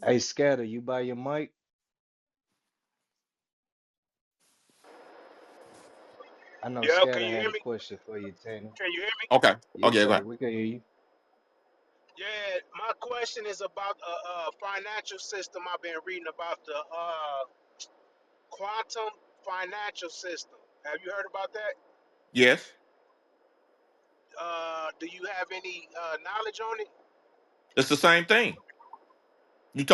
Hey, Scatter, you buy your mic? I know Yeah, can Scatter you had hear a me? question for you, Tanen. Can you hear me? Okay. Yes, Okay, go sir. ahead. We can hear you. Yeah, my question is about a financial system. I've been reading about the quantum financial system. Have you heard about that? Yes. Do you have any knowledge on it? It's the same thing. You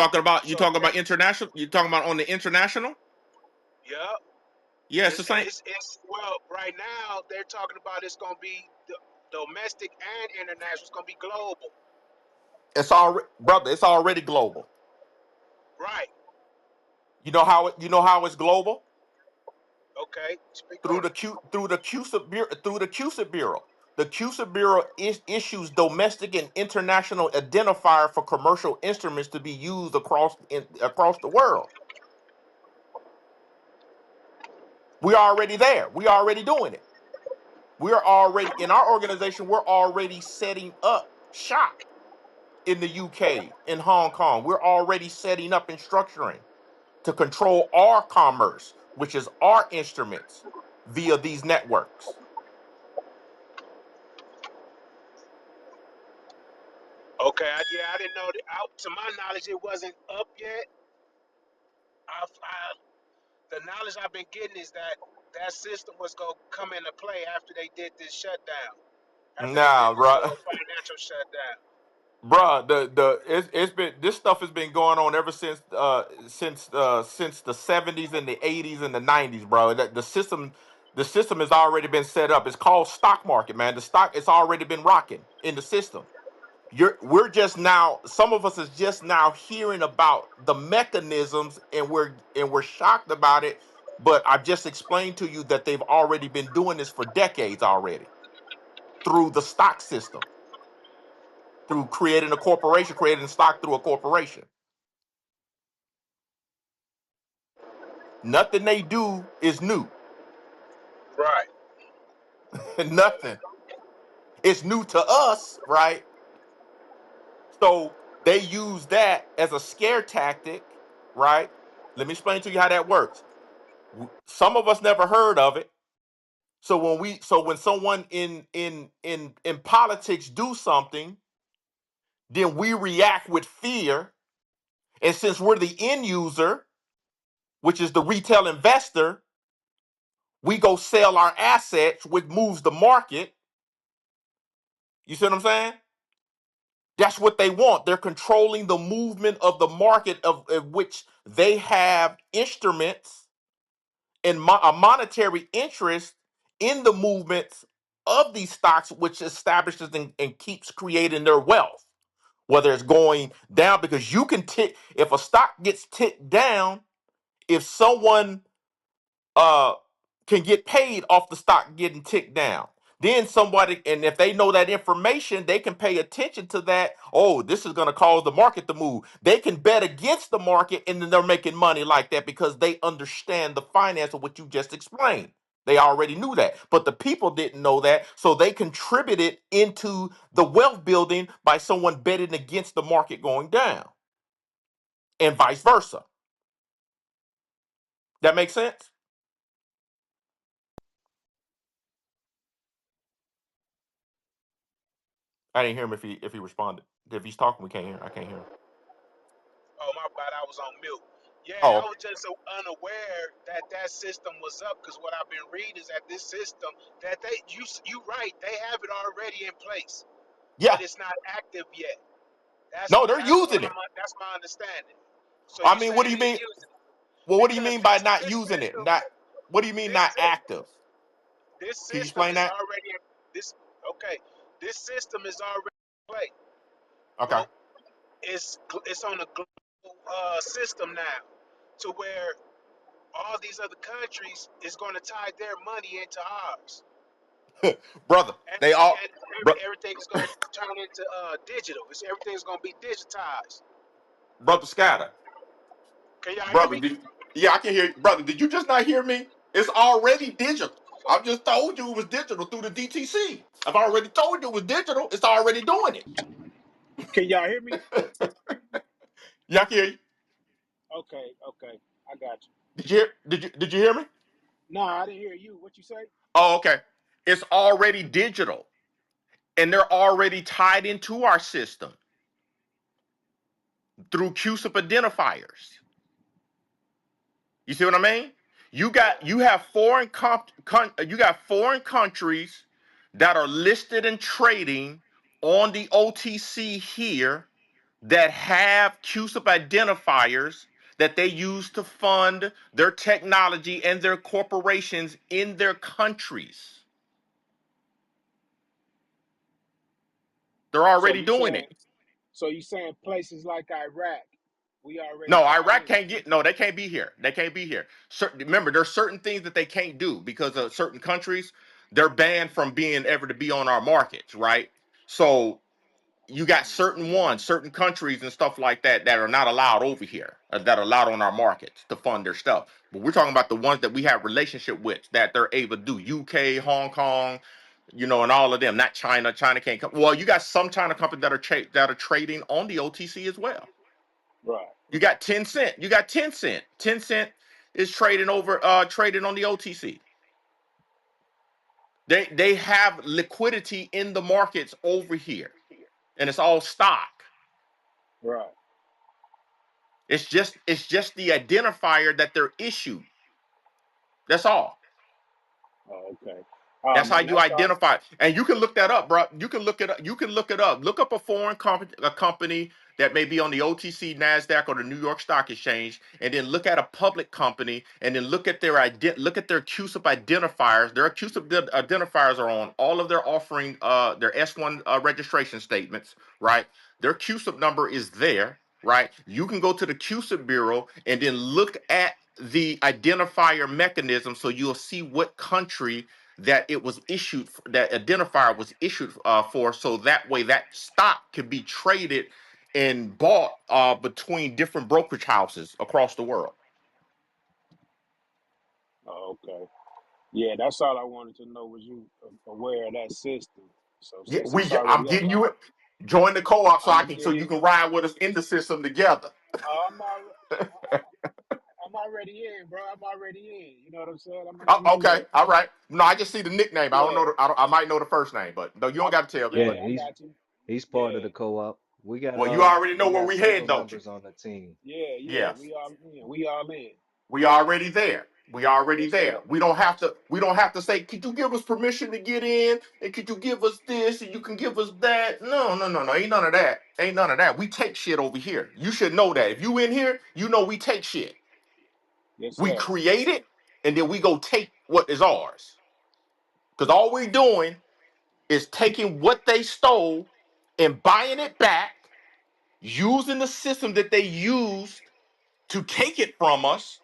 So, talking about international? You talking about on the international? yeah, Yeah, it's the same. it's well, right now they're talking about it's going to be domestic and international. It's going to be global, It's already brother, it's already global. right? You know how it's global? Okay, speak Through on the it. CUSIP Bureau. The CUSIP Bureau issues domestic and international identifier for commercial instruments to be used across the world. We're already there. We're already doing it. We're already in our organization, we're already setting up shop in the UK, in Hong Kong. We're already setting up and structuring to control our commerce, which is our instruments via these networks. Okay, yeah, I didn't know that. To my knowledge, it wasn't up yet. I the knowledge I've been getting is that that system was going to come into play after they did this shutdown, after they did Nah, this bro. financial shutdown. Bruh, it's been this stuff has been going on ever since the 70s and the 80s and the 90s, bro. That the system has already been set up. It's called stock market, man. The stock it's already been rocking in the system. We're just now, some of us is just now hearing about the mechanisms, and we're shocked about it. But I've just explained to you that they've already been doing this for decades already through the stock system, through creating a corporation, creating stock through a corporation. Nothing they do is new. Right. Nothing. It's new to us, right? So they use that as a scare tactic, right? Let me explain to you how that works. Some of us never heard of it. So when someone in politics do something, then we react with fear. And since we're the end user, which is the retail investor, we go sell our assets, which moves the market. You see what I'm saying? That's what they want. They're controlling the movement of the market of which they have instruments and a monetary interest in the movements of these stocks, which establishes and keeps creating their wealth. Whether it's going down, because you can tick, if a stock gets ticked down, if someone uh can get paid off the stock getting ticked down. Then somebody, and if they know that information, they can pay attention to that. Oh, this is going to cause the market to move. They can bet against the market, and then they're making money like that because they understand the finance of what you just explained. They already knew that, but the people didn't know that, so they contributed into the wealth building by someone betting against the market going down, and vice versa. That makes sense. I didn't hear him if he responded. If he's talking, we can't hear. I can't hear him. Oh, my bad. I was on mute. Yeah, Oh, I okay. was just so unaware that that system was up because what I've been reading is that this system that you right, they have it already in place, but Yeah. it's not active yet. That's No, they're that's what using it. that's my understanding. So I you mean, what saying do you they mean? use it Well, what do you because mean by not using it? Not. What do you mean this not system active? this Can you system explain is that? already in this okay. This system is already in play. Okay. Glo- it's on a global system now, to where all these other countries is going to tie their money into ours, Brother, and, they all, and bro, everything is going to turn into digital. Everything's going to be digitized. brother Scatter, Can y'all hear brother. me? Yeah, I can hear you, brother. Did you just not hear me? It's already digital. I've just told you it was digital through the DTC. I've already told you it was digital. It's already doing it. Can y'all hear me? Yeah, I can hear you. Okay, okay, I got you. Did you hear me? No, I didn't hear you. What you say? Oh, okay. It's already digital, and they're already tied into our system through CUSIP identifiers. You see what I mean? You have you got foreign countries that are listed and trading on the OTC here that have CUSIP identifiers that they use to fund their technology and their corporations in their countries. They're So already you doing saying it. so you saying places like Iraq, we already No, tied Iraq in. can't get. No, they can't be here. They can't be here. Remember, there's certain things that they can't do because of certain countries. They're banned from being ever to be on our markets, right? So you got certain ones, certain countries and stuff like that that are not allowed over here, that are allowed on our markets to fund their stuff. But we're talking about the ones that we have relationship with that they're able to do. UK, Hong Kong, and all of them. Not China. China can't come. Well, you got some China companies that are trading on the OTC as well. Right. You got 10 cent. You got 10 cent. 10 cent is trading on the OTC. They have liquidity in the markets over here, and it's all stock. Right. It's just the identifier that they're issued. That's all. Oh, okay. That's how And you that's all. identify, and you can look that up, bro. You can look it up. You can look it up. Look up a company that may be on the OTC, Nasdaq, or the New York Stock Exchange, and then look at a public company, and then look at their CUSIP identifiers. Their CUSIP identifiers are on all of their offering, their S1 registration statements, right? Their CUSIP number is there, right? You can go to the CUSIP bureau and then look at the identifier mechanism, so you'll see what country that it was issued, that identifier was issued for, so that way that stock could be traded and bought between different brokerage houses across the world. Oh, okay. Yeah, that's all I wanted to know was you aware of that system. So Yeah, since it's I'm already up, getting you it. Join the co-op so I'm I gonna can get so you it. can ride with us in the system together. I'm already in, bro. I'm already in. You know what I'm saying? I'm already Okay, in. all right. No, I just see the nickname. I don't Yeah. know. I might know the first name, but no, you don't I, got to tell me. yeah, Yeah, But I he's got you. he's part of Yeah. the co-op. We got well, you already know we where got we several heading, don't you? members on the team. Yeah, yeah. Yes. We all in. We all in. We already there. We already Yes, there. sir. We don't have to say, could you give us permission to get in? And could you give us this? And you can give us that. No, no, no, no. Ain't none of that. Ain't none of that. We take shit over here. You should know that. If you in here, you know we take shit. Yes, We sir. create it and then we go take what is ours. Because all we're doing is taking what they stole and buying it back, using the system that they used to take it from us,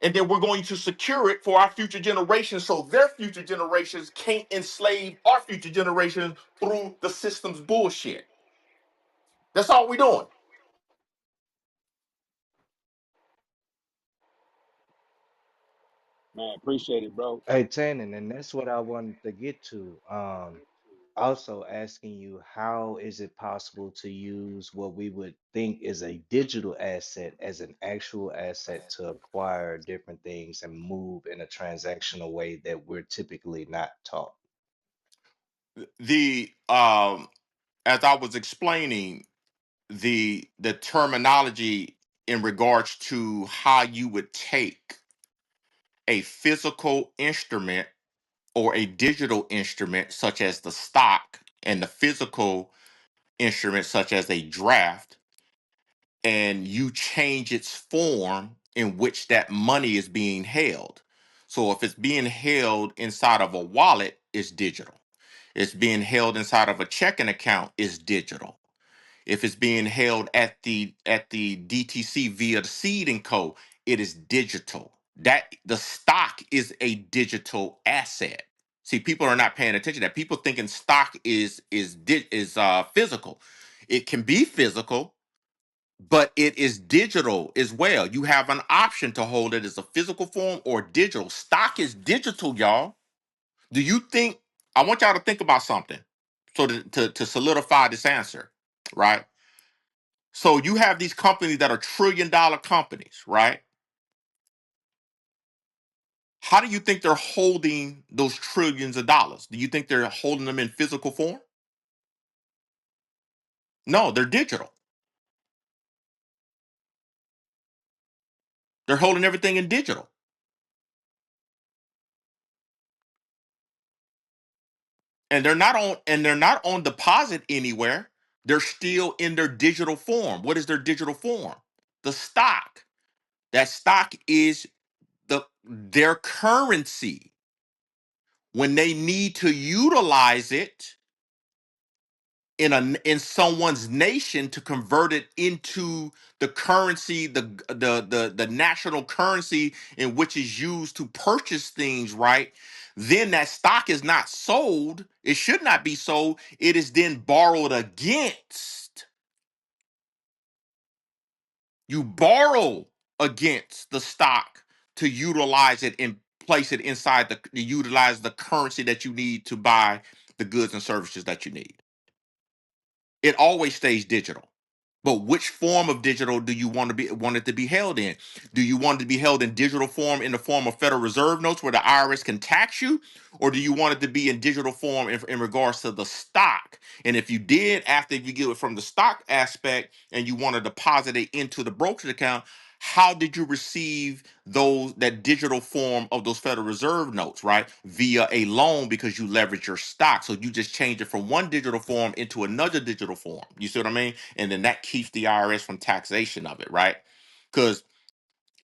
and then we're going to secure it for our future generations so their future generations can't enslave our future generations through the system's bullshit. That's all we're doing. Man, appreciate it, bro. Hey, Tannen, and that's what I wanted to get to. Also asking you, how is it possible to use what we would think is a digital asset as an actual asset to acquire different things and move in a transactional way that we're typically not taught? The As I was explaining, the terminology in regards to how you would take a physical instrument or a digital instrument such as the stock, and the physical instrument such as a draft, and you change its form in which that money is being held. So if it's being held inside of a wallet, it's digital. It's being held inside of a checking account, is digital. If it's being held at the DTC via the Seed and Co, it is digital. That the stock is a digital asset. See, people are not paying attention to that. People thinking stock is physical. It can be physical, but it is digital as well. You have an option to hold it as a physical form or digital. Stock is digital, y'all. Do you think, I want y'all to think about something so to solidify this answer, right? So you have these companies that are trillion-dollar companies, right? How do you think they're holding those trillions of dollars? Do you think they're holding them in physical form? No, they're digital. They're holding everything in digital. And they're not on deposit anywhere. They're still in their digital form. What is their digital form? The stock. That stock is their currency. When they need to utilize it in someone's nation to convert it into the currency, the national currency in which is used to purchase things, right? Then that stock is not sold. It should not be sold. It is then borrowed against. You borrow against the stock to utilize it and place it inside to utilize the currency that you need to buy the goods and services that you need. It always stays digital. But which form of digital do you want it to be held in? Do you want it to be held in digital form in the form of Federal Reserve notes where the IRS can tax you? Or do you want it to be in digital form in regards to the stock? And if you did, after you get it from the stock aspect and you want to deposit it into the brokerage account, how did you receive that digital form of those Federal Reserve notes, right? Via a loan because you leverage your stock. So you just change it from one digital form into another digital form. You see what I mean? And then that keeps the IRS from taxation of it, right? Because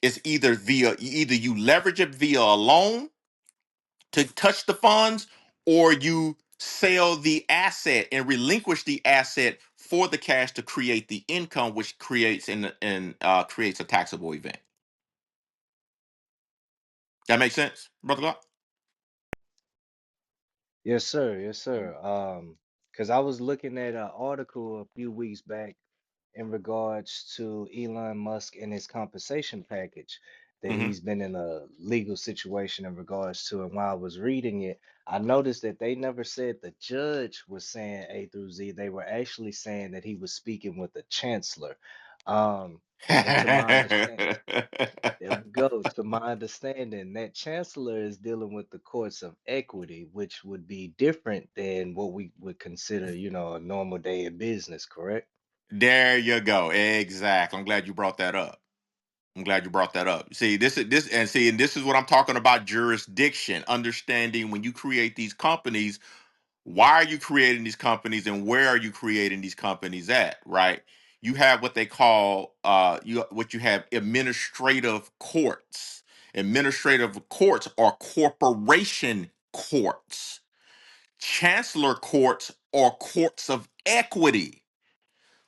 it's either you leverage it via a loan to touch the funds, or you sell the asset and relinquish the asset for the cash to create the income, which creates a taxable event. That makes sense, brother Glock? Yes, sir. Yes, sir. Because I was looking at an article a few weeks back in regards to Elon Musk and his compensation package that Hmm. he's been in a legal situation in regards to. And while I was reading it, I noticed that they never said the judge was saying A through Z. They were actually saying that he was speaking with the chancellor. Um, and to my understanding, there we go. To my understanding, that chancellor is dealing with the courts of equity, which would be different than what we would consider, a normal day in business, correct? There you go. Exactly. I'm glad you brought that up. I'm glad you brought that up. See, and this is what I'm talking about: jurisdiction, understanding when you create these companies. Why are you creating these companies, and where are you creating these companies at? Right? You have what they call you have administrative courts. Administrative courts are corporation courts. Chancellor courts are courts of equity.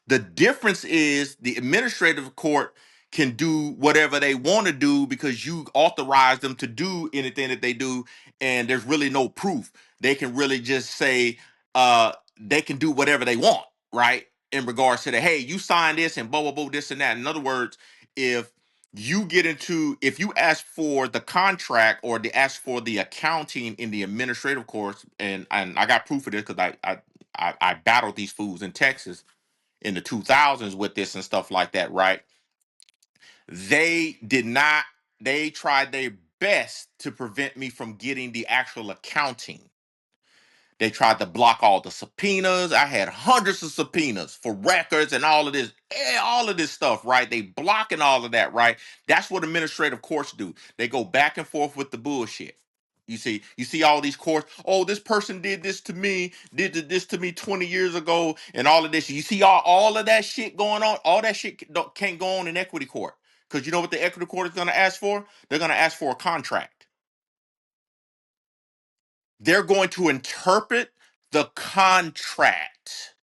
The difference is the administrative court can do whatever they want to do because you authorize them to do anything that they do, and there's really no proof. They can really just say they can do whatever they want, right? In regards to the hey, you sign this and blah blah blah, this and that. In other words, if if you ask for the contract or they ask for the accounting in the administrative course, and I got proof of this because I battled these fools in Texas in the 2000s with this and stuff like that, right? They did not, they tried their best to prevent me from getting the actual accounting. They tried to block all the subpoenas. I had hundreds of subpoenas for records and all of this stuff, right? They blocking all of that, right? That's what administrative courts do. They go back and forth with the bullshit. You see all these courts. Oh, this person did this to me, this to me 20 years ago, and all of this. You see all of that shit going on. All that shit can't go on in equity court. Because you know what the equity court is going to ask for? They're going to ask for a contract. They're going to interpret the contract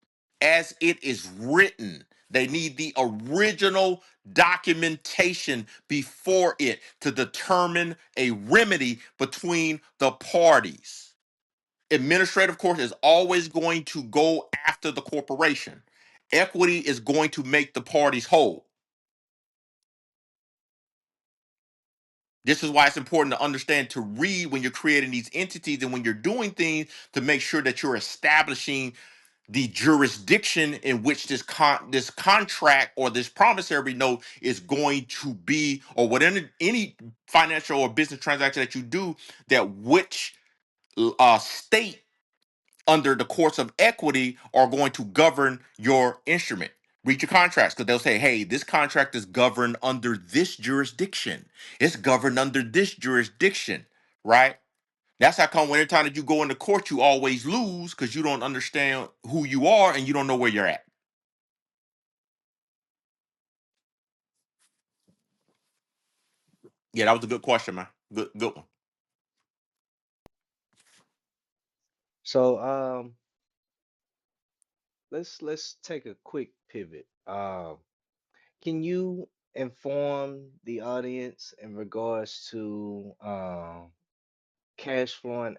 as it is written. They need the original documentation before it to determine a remedy between the parties. Administrative court is always going to go after the corporation. Equity is going to make the parties whole. This is why it's important to understand to read when you're creating these entities and when you're doing things to make sure that you're establishing the jurisdiction in which this contract or this promissory note is going to be, or whatever any financial or business transaction that you do, that which state under the courts of equity are going to govern your instrument. Read your contracts, because they'll say, hey, this contract is governed under this jurisdiction. It's governed under this jurisdiction, right? That's how come when every time that you go into court, you always lose because you don't understand who you are and you don't know where you're at. Yeah, that was a good question, man. Good one. So let's take a quick pivot. Can you inform the audience in regards to cash flowing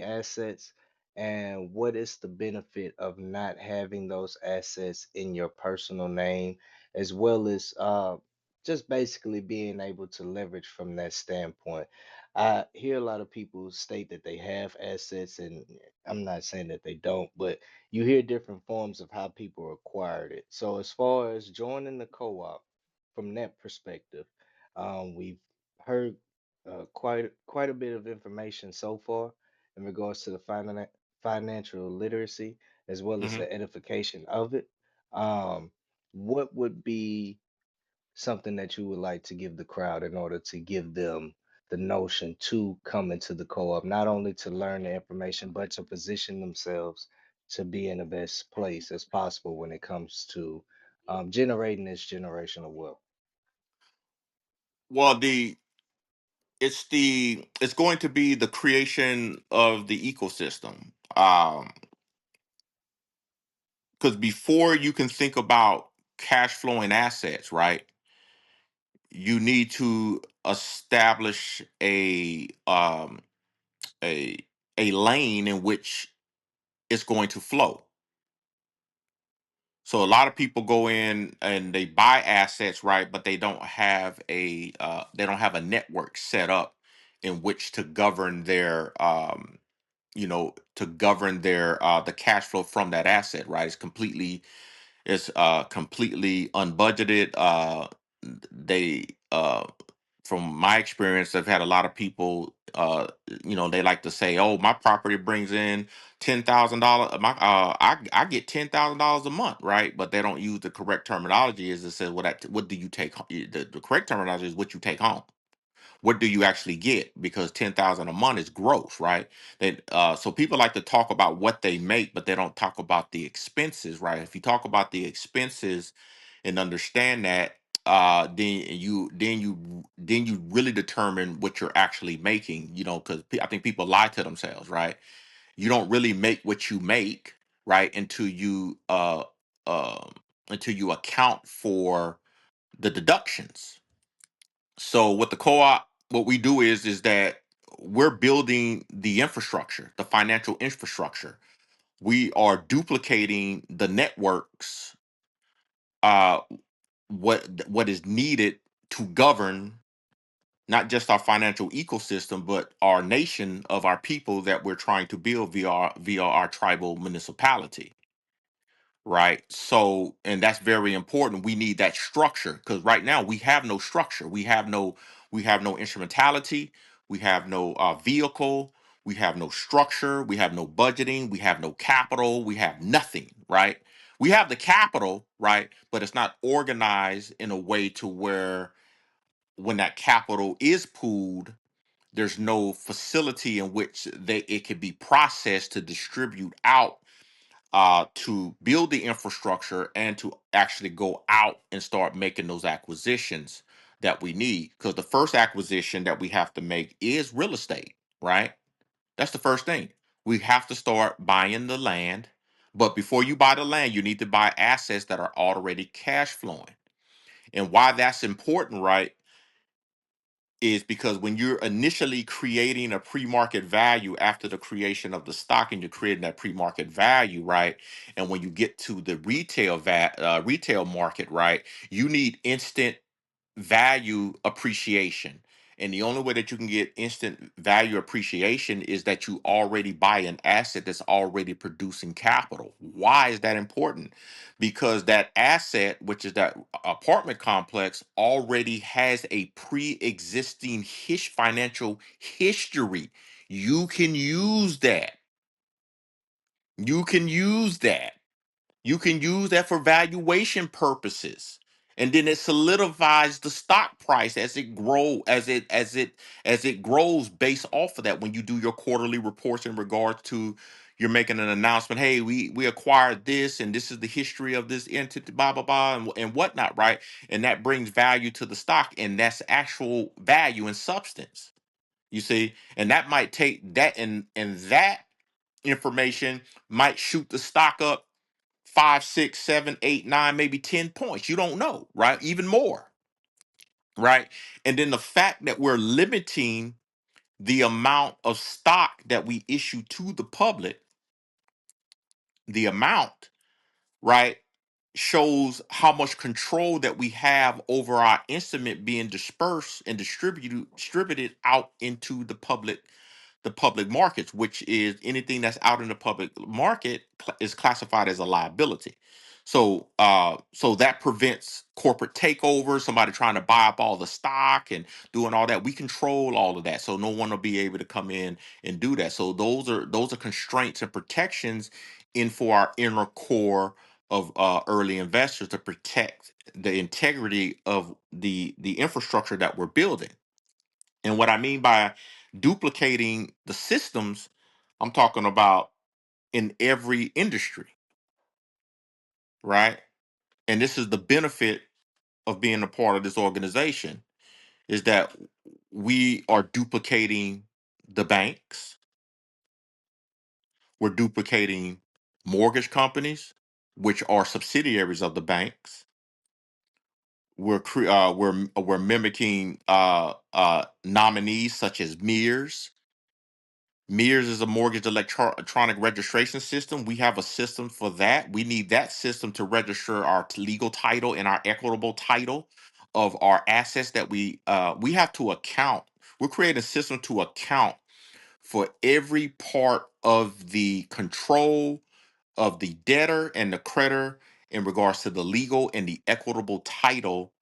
assets, and what is the benefit of not having those assets in your personal name, as well as just basically being able to leverage from that standpoint. I hear a lot of people state that they have assets, and I'm not saying that they don't, but you hear different forms of how people acquired it. So as far as joining the co-op, from that perspective, we've heard quite a bit of information so far in regards to the financial literacy, as well as Hmm. the edification of it. Um, what would be something that you would like to give the crowd in order to give them the notion to come into the co-op, not only to learn the information, but to position themselves to be in the best place as possible when it comes to generating this generational wealth? Well, it's going to be the creation of the ecosystem. Because before you can think about cash flowing assets, right? You need to establish a a lane in which it's going to flow. So a lot of people go in and they buy assets, right? But they don't have a network set up in which to govern their to govern their the cash flow from that asset, right? It's completely unbudgeted. They From my experience, I've had a lot of people, they like to say, "Oh, my property brings in $10,000. I get $10,000 a month, right?" But they don't use the correct terminology. Is to say, what do you take? The correct terminology is what you take home. What do you actually get? Because 10,000 a month is gross, right? So people like to talk about what they make, but they don't talk about the expenses, right? If you talk about the expenses and understand that, then you really determine what you're actually making. Because I think people lie to themselves, right? You don't really make what you make, right, uh, until you account for the deductions. So with the co-op, what we do is that we're building the infrastructure, the financial infrastructure. We are duplicating the networks, uh, what is needed to govern not just our financial ecosystem, but our nation of our people that we're trying to build via our tribal municipality. Right. So, and that's very important. We need that structure because right now we have no structure. We have no instrumentality. We have no vehicle. We have no structure. We have no budgeting. We have no capital. We have nothing. Right. We have the capital, right, but it's not organized in a way to where when that capital is pooled, there's no facility in which it can be processed to distribute out, to build the infrastructure and to actually go out and start making those acquisitions that we need. Because the first acquisition that we have to make is real estate, right? That's the first thing. We have to start buying the land. But before you buy the land, you need to buy assets that are already cash flowing. And why that's important, right, is because when you're initially creating a pre-market value after the creation of the stock and you're creating that pre-market value, right? And when you get to the retail market, right, you need instant value appreciation. And the only way that you can get instant value appreciation is that you already buy an asset that's already producing capital. Why is that important? Because that asset, which is that apartment complex, already has a pre-existing financial history. You can use that. You can use that. You can use that for valuation purposes. And then it solidifies the stock price as it grow as it grows based off of that. When you do your quarterly reports in regards to, you're making an announcement, hey, we acquired this and this is the history of this entity, blah blah blah, and whatnot, right? And that brings value to the stock, and that's actual value and substance. You see, and that might take that, and that information might shoot the stock up 5, 6, 7, 8, 9, maybe 10 points. You don't know, right? Even more, right? And then the fact that we're limiting the amount of stock that we issue to the public, the amount, right, shows how much control that we have over our instrument being dispersed and distributed out into the public markets, which is anything that's out in the public market is classified as a liability. So that prevents corporate takeovers, somebody trying to buy up all the stock and doing all that. We control all of that, so no one will be able to come in and do that. So those are constraints and protections in for our inner core of early investors to protect the integrity of the infrastructure that we're building. And what I mean by duplicating the systems, I'm talking about in every industry, right? And this is the benefit of being a part of this organization, is that we are duplicating the banks, we're duplicating mortgage companies, which are subsidiaries of the banks. We're mimicking nominees such as Mears. Mears is a mortgage electronic registration system. We have a system for that. We need that system to register our legal title and our equitable title of our assets that we have to account. We're creating a system to account for every part of the control of the debtor and the creditor in regards to the legal and the equitable title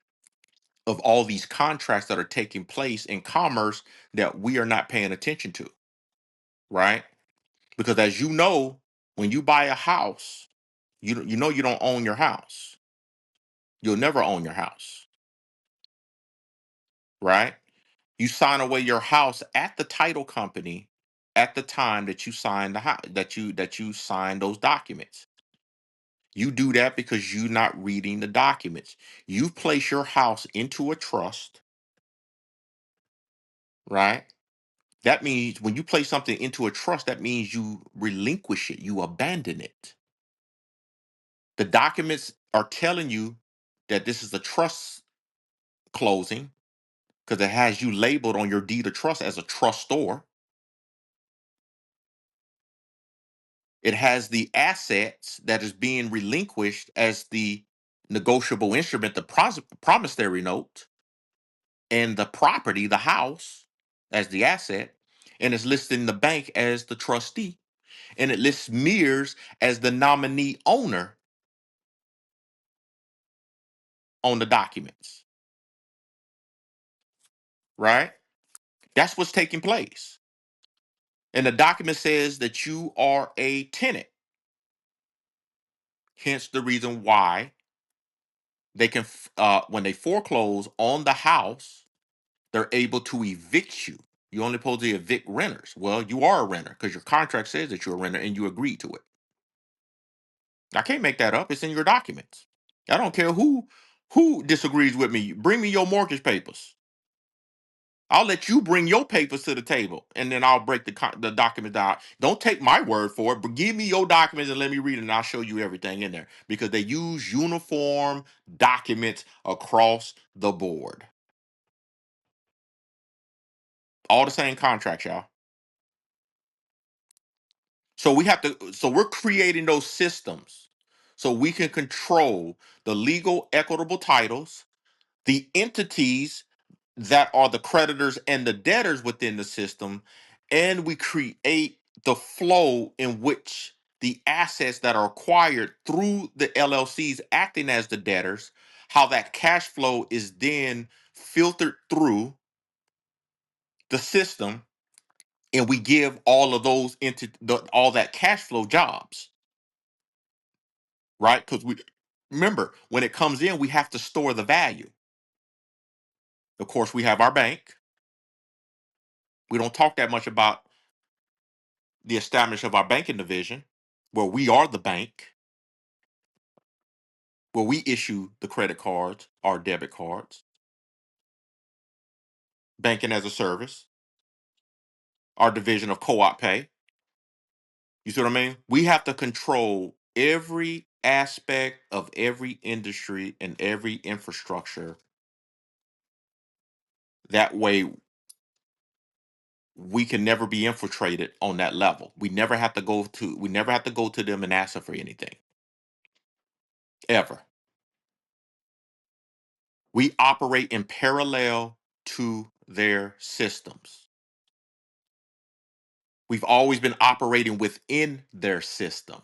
of all these contracts that are taking place in commerce that we are not paying attention to, right? Because as you know, when you buy a house, you know you don't own your house. You'll never own your house, right? You sign away your house at the title company at the time that you sign the house, that you sign those documents. You do that because you're not reading the documents. You place your house into a trust, right? That means when you place something into a trust, that means you relinquish it, you abandon it. The documents are telling you that this is a trust closing because it has you labeled on your deed of trust as a trustor. It has the assets that is being relinquished as the negotiable instrument, the promissory note, and the property, the house, as the asset, and it's listing the bank as the trustee, and it lists Mears as the nominee owner on the documents, right? That's what's taking place. And the document says that you are a tenant. Hence the reason why they can, when they foreclose on the house, they're able to evict you. You only supposed to evict renters. Well, you are a renter because your contract says that you're a renter and you agreed to it. I can't make that up. It's in your documents. I don't care who disagrees with me. Bring me your mortgage papers. I'll let you bring your papers to the table, and then I'll break the document down. Don't take my word for it, but give me your documents and let me read it, and I'll show you everything in there because they use uniform documents across the board. All the same contracts, y'all. So we have to. So we're creating those systems so we can control the legal, equitable titles, the entities that are the creditors and the debtors within the system, and we create the flow in which the assets that are acquired through the LLCs acting as the debtors, how that cash flow is then filtered through the system, and we give all of those into all that cash flow jobs, right? Because we remember when it comes in, we have to store the value. Of course, we have our bank. We don't talk that much about the establishment of our banking division, where we are the bank, where we issue the credit cards, our debit cards, banking as a service, our division of co-op pay. You see what I mean? We have to control every aspect of every industry and every infrastructure. That way, we can never be infiltrated on that level. We never have to go to them and ask them for anything. Ever. We operate in parallel to their systems. We've always been operating within their system.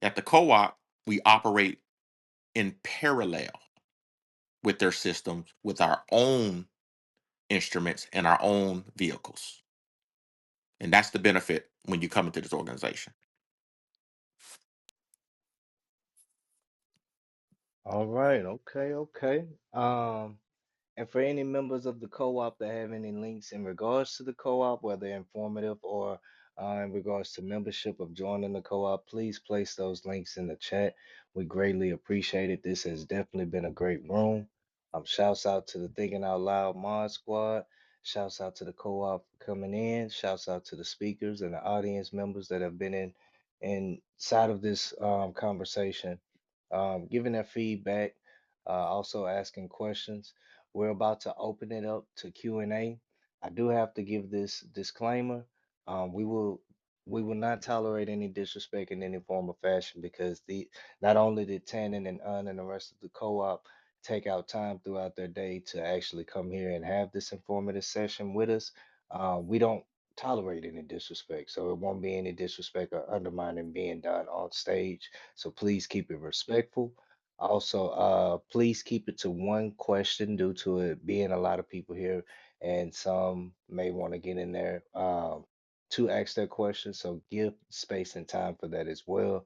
At the co-op, we operate in parallel with their systems with our own instruments and our own vehicles. And that's the benefit when you come into this organization. All right, okay, okay. And for any members of the co-op that have any links in regards to the co-op, whether informative or in regards to membership of joining the co-op, please place those links in the chat. We greatly appreciate it. This has definitely been a great room. Shouts out to the Thinking Out Loud Mod Squad. Shouts out to the co-op for coming in. Shouts out to the speakers and the audience members that have been inside of this conversation, giving their feedback, also asking questions. We're about to open it up to Q&A. I do have to give this disclaimer. We will not tolerate any disrespect in any form or fashion because the not only did Tannen and Un and the rest of the co-op take out time throughout their day to actually come here and have this informative session with us, we don't tolerate any disrespect. So it won't be any disrespect or undermining being done on stage. So please keep it respectful. Also, please keep it to one question due to it being a lot of people here, and some may want to get in there to ask their questions. So give space and time for that as well.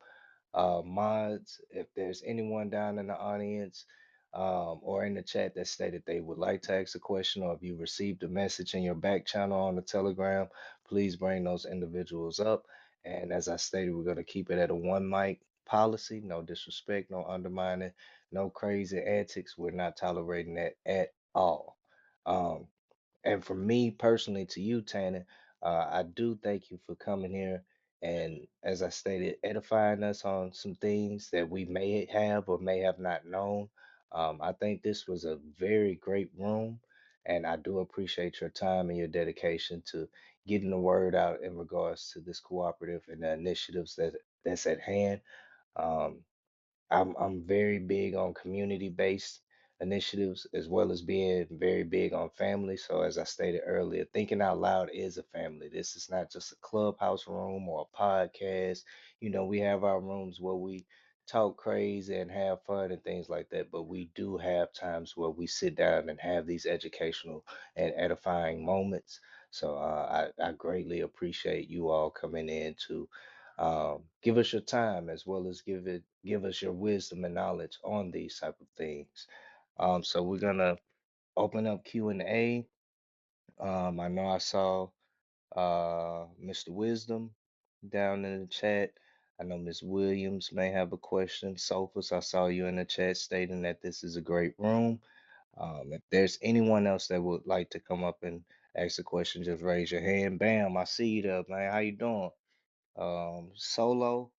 Mods, if there's anyone down in the audience or in the chat that stated they would like to ask a question, or if you received a message in your back channel on the Telegram, please bring those individuals up. And as I stated, we're going to keep it at a one mic policy, no disrespect, no undermining, no crazy antics. We're not tolerating that at all. Um, and for me personally, to you, Tanner, I do thank you for coming here and, as I stated, edifying us on some things that we may have or may have not known. I think this was a very great room, and I do appreciate your time and your dedication to getting the word out in regards to this cooperative and the initiatives that's at hand. Um, I'm very big on community-based initiatives as well as being very big on family. So as I stated earlier, Thinking Out Loud is a family. This is not just a clubhouse room or a podcast. We have our rooms where we talk crazy and have fun and things like that, but we do have times where we sit down and have these educational and edifying moments. So I greatly appreciate you all coming in to give us your time as well as give us your wisdom and knowledge on these type of things. So we're gonna open up Q&A. I know I saw Mr. Wisdom down in the chat. I know Miss Williams may have a question. Sophus, I saw you in the chat stating that this is a great room. If there's anyone else that would like to come up and ask a question, just raise your hand. Bam, I see you there, man. How you doing? Solo,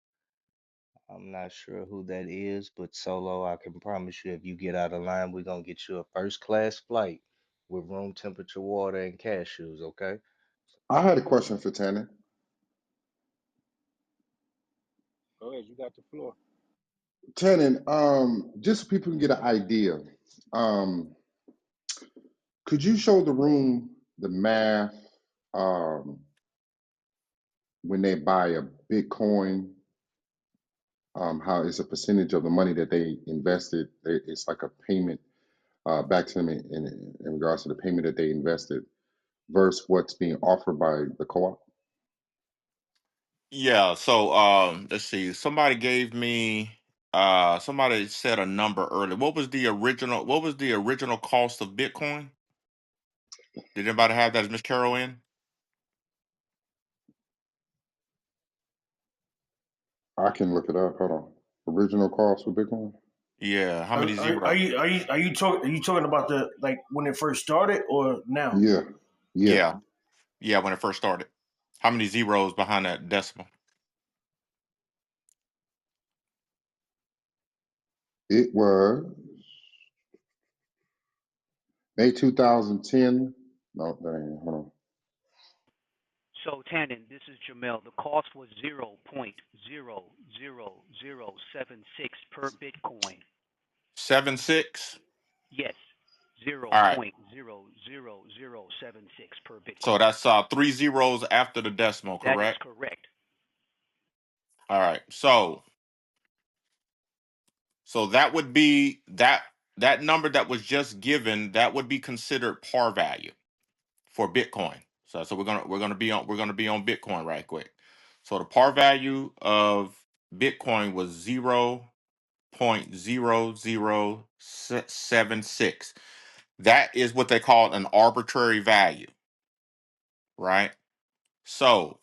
I'm not sure who that is, but Solo, I can promise you if you get out of line, we're gonna get you a first class flight with room temperature water and cashews, okay? I had a question for Tannen. Go ahead, you got the floor. Tannen, just so people can get an idea. Um, Could you show the room the math um, when they buy a Bitcoin? How it's a percentage of the money that they invested? It's like a payment back to them in regards to the payment that they invested versus what's being offered by the co-op. Yeah, so let's see. Somebody said a number earlier. What was the original cost of Bitcoin? Did anybody have that as Miss Carol in? I can look it up. Hold on. Original cost for Bitcoin? Yeah, how Are, many are, are zeros? you are you are you talking about the like when it first started or now? Yeah, yeah. Yeah, yeah, when it first started. How many zeros behind that decimal? It was May 2010. No, that ain't. Hold on. So Tannen, this is Jamel. The cost was 0.00076 per Bitcoin. 7.6. Yes, All right. 0.00076 per So Bitcoin. that's three zeros after the decimal, That is correct? correct. All right. So that would be that number that was just given, that would be considered par value for Bitcoin. So we're gonna be on Bitcoin right quick. So the par value of Bitcoin was 0.0076. That is what they call an arbitrary value, right? So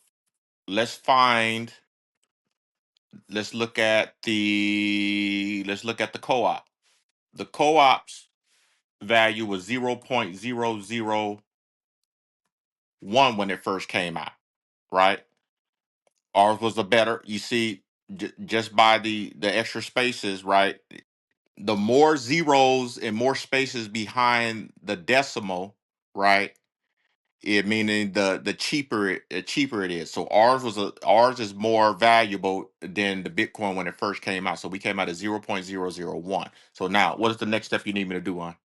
let's find let's look at the co-op. The co-op's value was 0.001 when it first came out, right? Ours was a better. You see, just by the extra spaces, right? The more zeros and more spaces behind the decimal, right? It meaning the cheaper it is. So ours is more valuable than the Bitcoin when it first came out. So we came out at 0.001. So now, what is the next step you need me to do on?